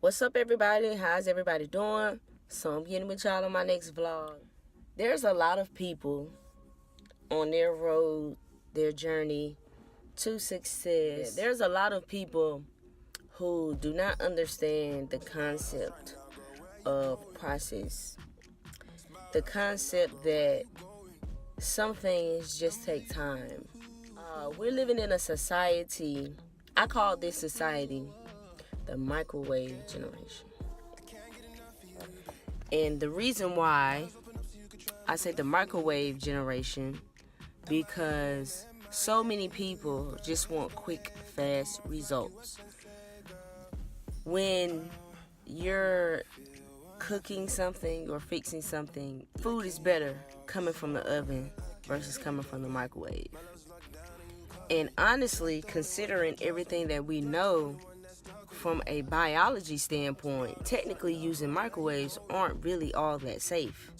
What's up, everybody? How's everybody doing? So I'm getting with y'all on my next vlog. There's a lot of people on their road, their journey to success. There's a lot of people who do not understand the concept of process. The concept that some things just take time. We're living in a society, I call this society the microwave generation. And the reason why I say the microwave generation, because so many people just want quick, fast results. When you're cooking something or fixing something, food is better coming from the oven versus coming from the microwave. And honestly, considering everything that we know from a biology standpoint, technically using microwaves aren't really all that safe.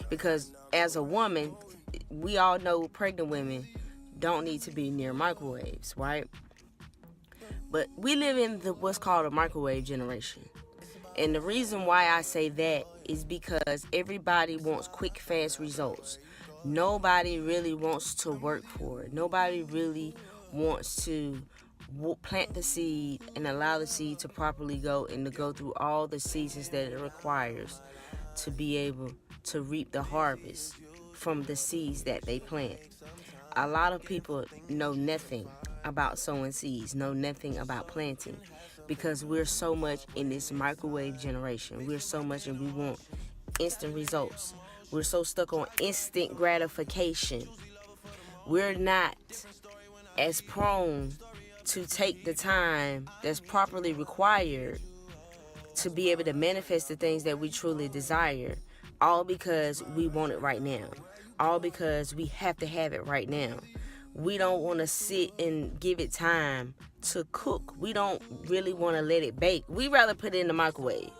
Because as a woman, we all know pregnant women don't need to be near microwaves, right? But we live in what's called a microwave generation. And the reason why I say that is because everybody wants quick, fast results. Nobody really wants to work for it. Nobody really wants to plant the seed and allow the seed to properly go and to go through all the seasons that it requires to be able to reap the harvest from the seeds that they plant. A lot of people know nothing about sowing seeds, know nothing about planting, because we're so much in this microwave generation. We're so much and we want instant results. We're so stuck on instant gratification. We're not as prone to take the time that's properly required to be able to manifest the things that we truly desire, all because we want it right now, all because we have to have it right now. We don't want to sit and give it time to cook. We don't really want to let it bake. We rather put it in the microwave,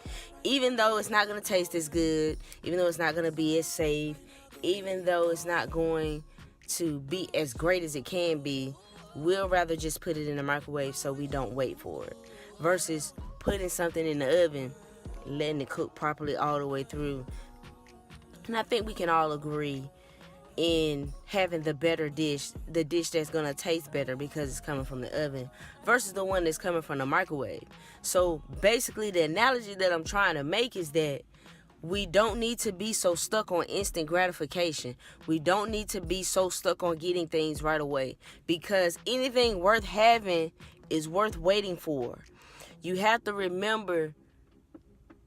even though it's not going to taste as good, even though it's not going to be as safe, even though it's not going to be as great as it can be. We'll rather just put it in the microwave so we don't wait for it, versus putting something in the oven, letting it cook properly all the way through. And I think we can all agree in having the better dish, the dish that's going to taste better because it's coming from the oven versus the one that's coming from the microwave. So basically the analogy that I'm trying to make is that we don't need to be so stuck on instant gratification. We don't need to be so stuck on getting things right away, because anything worth having is worth waiting for. You have to remember,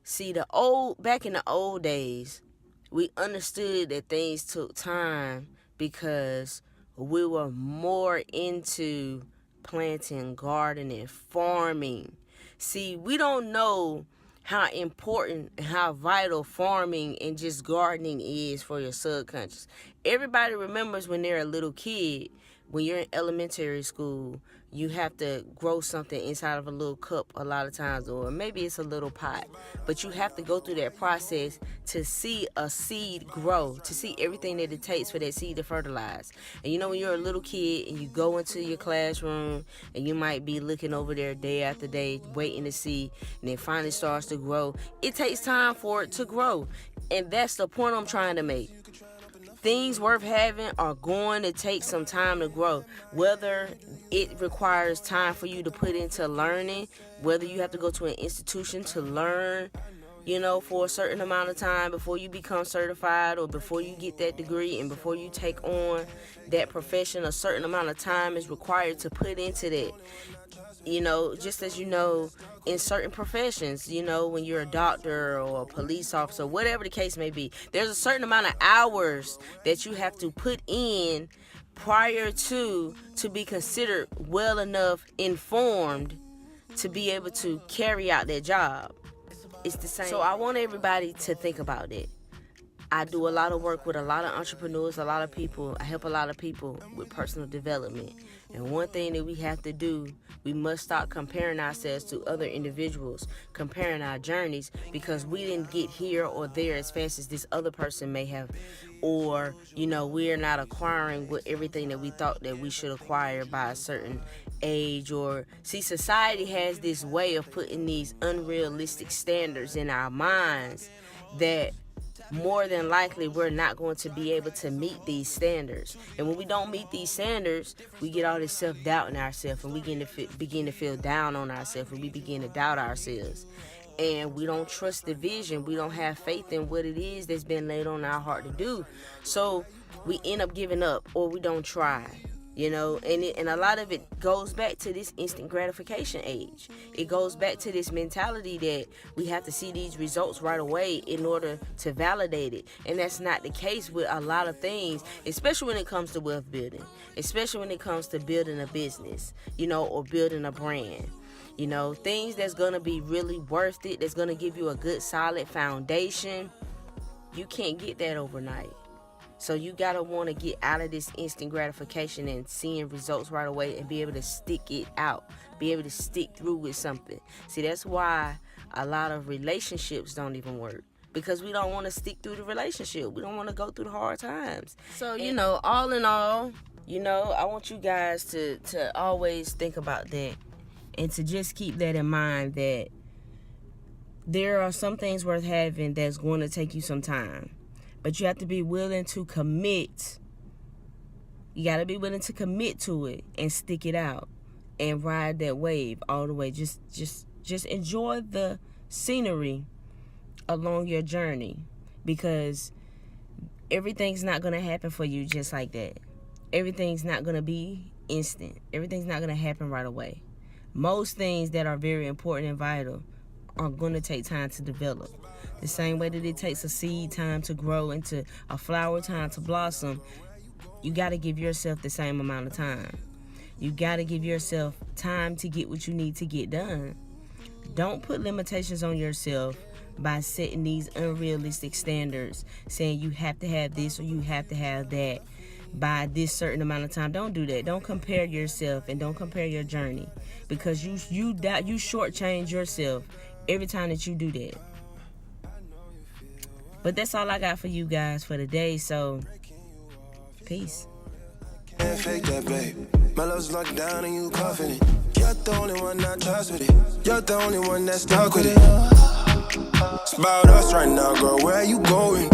see, back in the old days, we understood that things took time because we were more into planting, gardening, farming. See, we don't know how important and how vital farming and just gardening is for your subconscious. Everybody remembers when they're a little kid, when you're in elementary school, you have to grow something inside of a little cup a lot of times, or maybe it's a little pot. But you have to go through that process to see a seed grow, to see everything that it takes for that seed to fertilize. And you know, when you're a little kid and you go into your classroom and you might be looking over there day after day, waiting to see, and it finally starts to grow. It takes time for it to grow. And that's the point I'm trying to make. Things worth having are going to take some time to grow. Whether it requires time for you to put into learning, whether you have to go to an institution to learn, for a certain amount of time before you become certified or before you get that degree and before you take on that profession, a certain amount of time is required to put into that. Just as in certain professions, when you're a doctor or a police officer, whatever the case may be, there's a certain amount of hours that you have to put in prior to be considered well enough informed to be able to carry out that job. It's the same. So I want everybody to think about it. I do a lot of work with a lot of entrepreneurs, a lot of people. I help a lot of people with personal development. And one thing that we have to do, we must stop comparing ourselves to other individuals, comparing our journeys, because we didn't get here or there as fast as this other person may have. Or, we're not acquiring with everything that we thought that we should acquire by a certain age. Or, see, society has this way of putting these unrealistic standards in our minds that more than likely we're not going to be able to meet these standards. And when we don't meet these standards, we get all this self-doubt in ourselves, and we begin to feel down on ourselves, and we begin to doubt ourselves. And we don't trust the vision. We don't have faith in what it is that's been laid on our heart to do. So we end up giving up, or we don't try. And a lot of it goes back to this instant gratification age. It goes back to this mentality that we have to see these results right away in order to validate it. And that's not the case with a lot of things, especially when it comes to wealth building, especially when it comes to building a business, or building a brand. Things that's going to be really worth it, that's going to give you a good solid foundation. You can't get that overnight. So you got to want to get out of this instant gratification and seeing results right away and be able to stick it out, be able to stick through with something. See, that's why a lot of relationships don't even work, because we don't want to stick through the relationship. We don't want to go through the hard times. So, all in all, I want you guys to always think about that, and to just keep that in mind, that there are some things worth having that's going to take you some time. But you have to be willing to commit. You got to be willing to commit to it and stick it out and ride that wave all the way. Just enjoy the scenery along your journey, because everything's not going to happen for you just like that. Everything's not going to be instant. Everything's not going to happen right away. Most things that are very important and vital are going to take time to develop. The same way that it takes a seed time to grow into a flower time to blossom, you got to give yourself the same amount of time. You got to give yourself time to get what you need to get done. Don't put limitations on yourself by setting these unrealistic standards, saying you have to have this or you have to have that by this certain amount of time. Don't do that. Don't compare yourself, and don't compare your journey, because you shortchange yourself every time that you do that. But that's all I got for you guys for today. So, peace. Can't fake that, babe. My love's locked down and you coughing it. You're the only one that trust with it. You're the only one that's stuck with it. It's about us right now, girl. Where are you going?